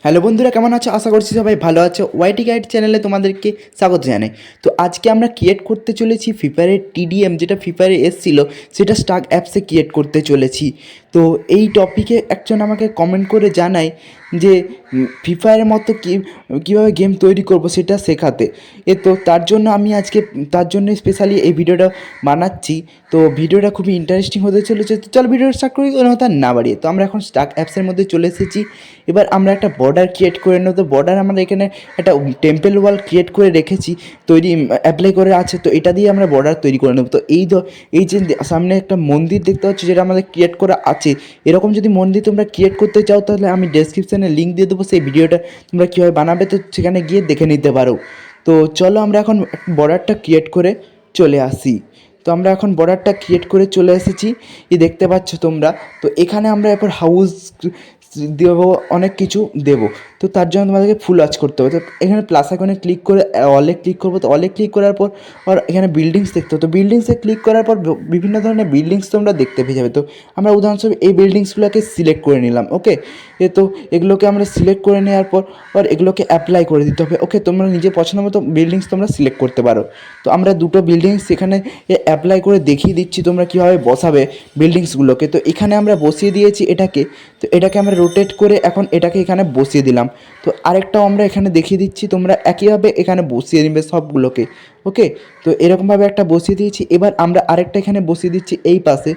Hello বন্ধুরা, কেমন আছো? আশা করছি সবাই ভালো আছো। ওয়াইটি গাইড চ্যানেলে তোমাদেরকে স্বাগত জানাই। তো আজকে আমরা ক্রিয়েট করতে চলেছি ফ্রি ফায়ারের টিডিএম, যেটা ফ্রি ফায়ারে এসেছিলো সেটা স্টাক অ্যাপসে ক্রিয়েট করতে চলেছি। তো এই টপিকে একজন আমাকে কমেন্ট করে জানায় যে ফ্রি ফায়ারের মতো কীভাবে গেম তৈরি করব সেটা শেখাতে। তো তার জন্য আমি আজকে তার জন্য স্পেশালি এই ভিডিওটা বানাচ্ছি। তো ভিডিওটা খুবই ইন্টারেস্টিং হতে চলেছে। তো চলো ভিডিওটা স্টার্ট করি, কোনো কথা না বাড়িয়ে। তো আমরা এখন স্টাক অ্যাপসের মধ্যে চলে এসেছি। এবার আমরা একটা বর্ডার ক্রিয়েট করে নেব। তো বর্ডার আমরা এখানে একটা টেম্পল ওয়াল ক্রিয়েট করে রেখেছি, তৈরি অ্যাপ্লাই করে আছে। তো এটা দিয়ে আমরা বর্ডার তৈরি করে নেব। তো এই যে সামনে একটা মন্দির দেখতে পাচ্ছি যেটা আমাদের ক্রিয়েট করা আছে, এরকম যদি মন্দির তোমরা ক্রিয়েট করতে চাও তাহলে আমি ডেসক্রিপশানে লিঙ্ক দিয়ে দেবো, সেই ভিডিওটা তোমরা কীভাবে বানাবে তো সেখানে গিয়ে দেখে নিতে পারো। তো চলো আমরা এখন বর্ডারটা ক্রিয়েট করে চলে আসি। তো আমরা এখন বর্ডারটা ক্রিয়েট করে চলে এসেছি, দেখতে পাচ্ছ তোমরা। তো এখানে আমরা এরপর হাউস দেবো, অনেক কিছু দেবো। তো তার জন্য তোমাদেরকে ফুল ওয়াচ করতে হবে। তো এখানে প্লাস আইকনে ক্লিক করে অলে ক্লিক করবো। তো অলে ক্লিক করার পর এখানে বিল্ডিংস দেখতে হবে। তো বিল্ডিংসে ক্লিক করার পর বিভিন্ন ধরনের বিল্ডিংস তোমরা দেখতে পেয়ে যাবে। তো আমরা উদাহরণস্বরূপ এই বিল্ডিংসগুলোকে সিলেক্ট করে নিলাম। ওকে, তো এগুলোকে আমরা সিলেক্ট করে নেওয়ার পর এগুলোকে অ্যাপ্লাই করে দিতে হবে। ওকে, তোমরা নিজের পছন্দ মতো বিল্ডিংস তোমরা সিলেক্ট করতে পারো। তো আমরা দুটো বিল্ডিংস এখানে অ্যাপ্লাই করে দেখিয়ে দিচ্ছি তোমরা কীভাবে বসাবে বিল্ডিংসগুলোকে। তো এখানে আমরা বসিয়ে দিয়েছি এটাকে। তো এটাকে আমরা রোটেট করে এখন এটাকে এখানে বসিয়ে দিলাম। তো আরেকটাও আমরা এখানে দেখিয়ে দিচ্ছি, তোমরা একইভাবে এখানে বসিয়ে নেবে সবগুলোকে। ওকে, তো এরকমভাবে একটা বসিয়ে দিয়েছি। এবার আমরা আরেকটা এখানে বসিয়ে দিচ্ছি এই পাশে,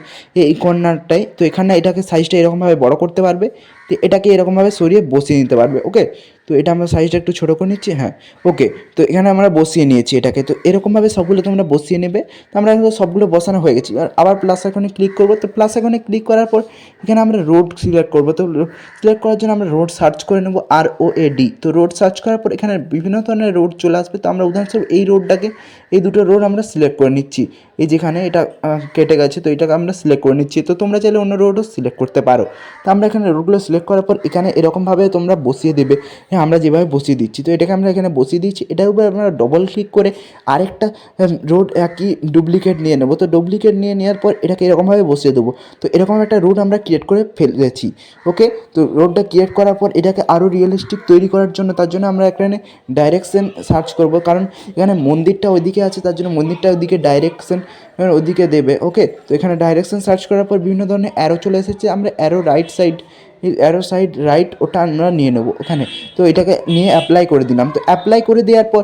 এই কর্নারটায়। তো এখানে এটাকে সাইজটা এরকমভাবে বড় করতে পারবে, তো এটাকে এরকমভাবে সরিয়ে বসিয়ে নিতে পারবে। ওকে, তো এটা আমরা সাইজটা একটু ছোটো করে নিচ্ছি। হ্যাঁ, ওকে, তো এখানে আমরা বসিয়ে নিয়েছি এটাকে। তো এরকমভাবে সবগুলো তোমরা বসিয়ে নেবে। তো আমরা সবগুলো বসানো হয়ে গেছি। আর আবার প্লাস আইকনে ক্লিক করবো। তো প্লাস আইকনে ক্লিক করার পর এখানে আমরা রোড সিলেক্ট করবো। তো সিলেক্ট করার জন্য আমরা রোড সার্চ করে নেবো, ROAD। তো রোড সার্চ করার পর এখানে বিভিন্ন ধরনের রোড চলে আসবে। তো আমরা উদাহরণস্বরূপ এই রোডটাকে, এই দুটো রোড আমরা সিলেক্ট করে নিচ্ছি। এই যেখানে এটা কেটে গেছে, তো এটাকে আমরা সিলেক্ট করে নিচ্ছি। তো তোমরা চাইলে অন্য রোডও সিলেক্ট করতে পারো। তো আমরা এখানে রোডগুলো সিলেক্ট করার পর এখানে এরকমভাবে তোমরা বসিয়ে দেবে। হ্যাঁ, আমরা যেভাবে বসিয়ে দিচ্ছি। তো এটাকে আমরা এখানে বসিয়ে দিচ্ছি। এটার উপরে আমরা ডবল ক্লিক করে আরেকটা রোড একই ডুপ্লিকেট নিয়ে নেবো। তো ডুপ্লিকেট নিয়ে নেওয়ার পর এটাকে এরকমভাবে বসিয়ে দেবো। তো এরকম একটা রোড আমরা ক্রিয়েট করে ফেলেছি। ওকে, তো রোডটা ক্রিয়েট করার পর এটাকে আরও রিয়েলিস্টিক তৈরি করার জন্য, তার জন্য আমরা এখানে ডাইরেকশন সার্চ করব, কারণ এখানে মন্দিরটা ওইদিকে আছে, তার জন্য মন্দিরটা ওইদিকে ডাইরেকশন ওইদিকে দেবে। ওকে, তো এখানে ডাইরেকশন সার্চ করার পর বিভিন্ন ধরনের অ্যারো চলে এসেছে। আমরা অ্যারো সাইড রাইট ওটা আমরা নিয়ে নেবো ওখানে। তো এটাকে নিয়ে অ্যাপ্লাই করে দিলাম। তো অ্যাপ্লাই করে দেওয়ার পর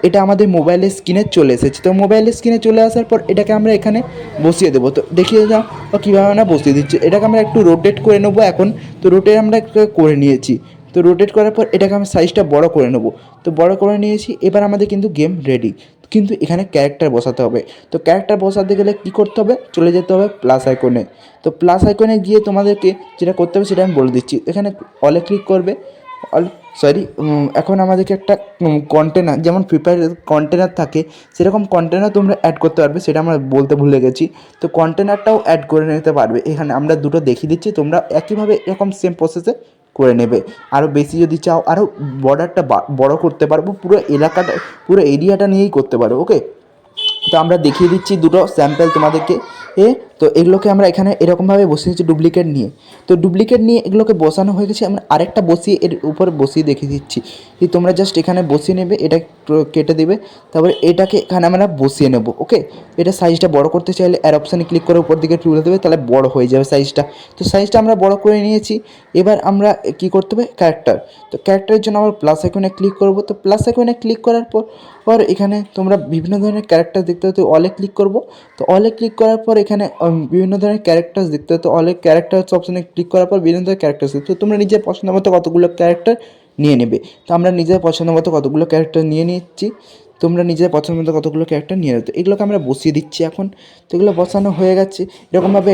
এটা আমাদের মোবাইলের স্ক্রিনে চলে এসেছে। তো মোবাইলের স্ক্রিনে চলে আসার পর এটাকে আমরা এখানে বসিয়ে দেবো। তো দেখিয়ে যাও কীভাবে না বসিয়ে দিচ্ছি। এটাকে আমরা একটু রোটেট করে নেবো এখন। তো রোটেট আমরা করে নিয়েছি। তো রোটেট করার পর এটাকে আমি সাইজটা বড় করে নেবো। তো বড় করে নিয়েছি। এবার আমাদের কিন্তু গেম রেডি। কিন্তু এখানে ক্যারেক্টার বসাতে হবে। তো ক্যারেক্টার বসাতে গেলে কী করতে হবে, চলে যেতে হবে প্লাস আইকনে। তো প্লাস আইকনে গিয়ে তোমাদেরকে যেটা করতে হবে সেটা আমি বলে দিচ্ছি। এখানে অলে ক্লিক করবে। এখন আমাদেরকে একটা কন্টেনার, যেমন ফ্রি ফায়ারের কন্টেনার থাকে সেরকম কন্টেনার তোমরা অ্যাড করতে পারবে, সেটা আমরা বলতে ভুলে গেছি। তো কন্টেনারটাও অ্যাড করে নিতে পারবে। এখানে আমরা দুটো দেখিয়ে দিচ্ছি, তোমরা একইভাবে এরকম সেম প্রসেসে করে নেবে। আরও বেশি যদি চাও আরও বর্ডারটা বড় করতে পারবো, পুরো এলাকাটা পুরো এরিয়াটা নিয়েই করতে পারো। ওকে, তো আমরা দেখিয়ে দিচ্ছি দুটো স্যাম্পল তোমাদেরকে। তো এগুলোকে আমরা এখানে এরকমভাবে বসিয়েছি ডুপ্লিকেট নিয়ে। তো ডুপ্লিকেট নিয়ে এগুলোকে বসানো হয়ে গেছে। আমরা আরেকটা বসিয়ে এর উপরে বসিয়ে দেখিয়ে দিচ্ছি। তোমরা জাস্ট এখানে বসিয়ে নেবে, এটা কেটে দেবে, তারপরে এটাকে এখানে আমরা বসিয়ে নেব। ওকে, এটা সাইজটা বড় করতে চাইলে অ্যার অপশানে ক্লিক করে উপর দিকে তুলে দেবে, তাহলে বড় হয়ে যাবে সাইজটা। তো সাইজটা আমরা বড় করে নিয়েছি। এবার আমরা কী করতে হবে, ক্যারেক্টার। তো ক্যারেক্টারের জন্য আমরা প্লাস আইকনে ক্লিক করব। তো প্লাস আইকনে ক্লিক করার পর এখানে তোমরা বিভিন্ন ধরনের ক্যারেক্টার দেখতে হবে। তো অলে ক্লিক করব। তো অলে ক্লিক করার পর এখানে বিভিন্ন ধরনের ক্যারেক্টার দেখতে হবে। তো অলে ক্যারেক্টার্স অপশানে ক্লিক করার পর বিভিন্ন ধরনের ক্যারেক্টার দেখতে, তো তোমরা নিজের পছন্দ মতো কতগুলো ক্যারেক্টার নিয়ে নেবে। তো আমরা নিজের পছন্দ মতো কতগুলো ক্যারেক্টার নিয়ে নিচ্ছি। তোমরা নিজের পছন্দ মতো কতগুলো ক্যারেক্টার নিয়ে নেবে। তো এগুলোকে আমরা বসিয়ে দিচ্ছি এখন। তো এগুলো বসানো হয়ে গেছে।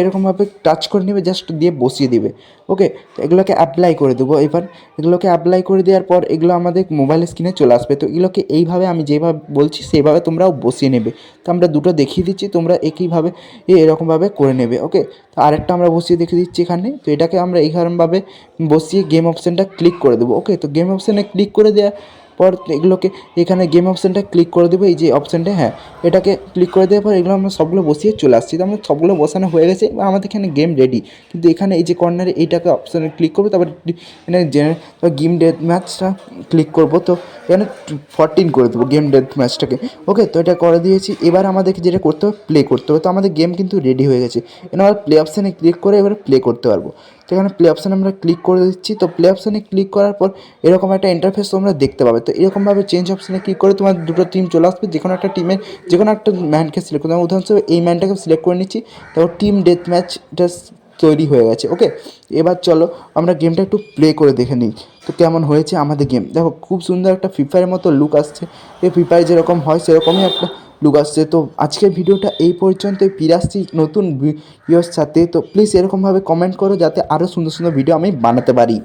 এরকমভাবে টাচ করে নেবে, জাস্ট দিয়ে বসিয়ে দিবে। ওকে, তো এগুলোকে অ্যাপ্লাই করে দেবো। এবার এগুলোকে অ্যাপ্লাই করে দেওয়ার পর এগুলো আমাদের মোবাইল স্ক্রিনে চলে আসবে। তো এগুলোকে এইভাবে আমি যেভাবে বলছি সেইভাবে তোমরাও বসিয়ে নেবে। তো আমরা দুটো দেখিয়ে দিচ্ছি, তোমরা একইভাবে এরকমভাবে করে নেবে। ওকে, তো আরেকটা আমরা বসিয়ে দেখিয়ে দিচ্ছি এখানে। তো এটাকে আমরা এইরকমভাবে বসিয়ে গেম অপশানটা ক্লিক করে দেবো। ওকে, তো গেম অপশানে ক্লিক করে দেওয়া পর এগুলোকে এখানে গেম অপশানটা ক্লিক করে দেবো, এই যে অপশানটা, হ্যাঁ এটাকে ক্লিক করে দেওয়ার পর এগুলো আমরা সবগুলো বসিয়ে চলে আসছি। তো আমরা সবগুলো বসানো হয়ে গেছে বা আমাদের এখানে গেম রেডি। কিন্তু এখানে এই যে কর্নারে এইটাকে অপশানে ক্লিক করবো, তারপর এখানে গেম ডেথ ম্যাচটা ক্লিক করবো। তো এখানে 14 করে দেবো গেম ডেথ ম্যাচটাকে। ওকে, তো এটা করে দিয়েছি। এবার আমাদেরকে যেটা করতে হবে, প্লে করতে হবে। তো আমাদের গেম কিন্তু রেডি হয়ে গেছে। এবার আমরা প্লে অপশানে ক্লিক করে এবারে প্লে করতে পারবো। তো এখানে প্লে অপশানে আমরা ক্লিক করে দিচ্ছি। তো প্লে অপশানে ক্লিক করার পর এরকম একটা ইন্টারফেস তোমরা দেখতে পাবে। তো এরকমভাবে চেঞ্জ অপশানে ক্লিক করে তোমার দুটো টিম চলে আসবে, যে কোনো একটা টিমের যে কোনো একটা ম্যানকে সিলেক্ট করতে হবে। উদাহরণস্বরূপ এই ম্যানটাকে সিলেক্ট করে নিচ্ছি, তারপর টিম ডেথ ম্যাচটা তৈরি হয়ে গেছে। ওকে, এবার চলো আমরা গেমটা একটু প্লে করে দেখে নিই তো কেমন হয়েছে আমাদের গেম। দেখো খুব সুন্দর একটা ফ্রি ফায়ারের মতো লুক আসছে, এই ফ্রি ফায়ার যেরকম হয় সেরকমই একটা লুক আসছে। তো আজকের ভিডিওটা এই পর্যন্তই, ফিরে আসছি নতুন ভিডিওর সাথে। তো প্লিজ এরকমভাবে কমেন্ট করো যাতে আরও সুন্দর সুন্দর ভিডিও আমি বানাতে পারি।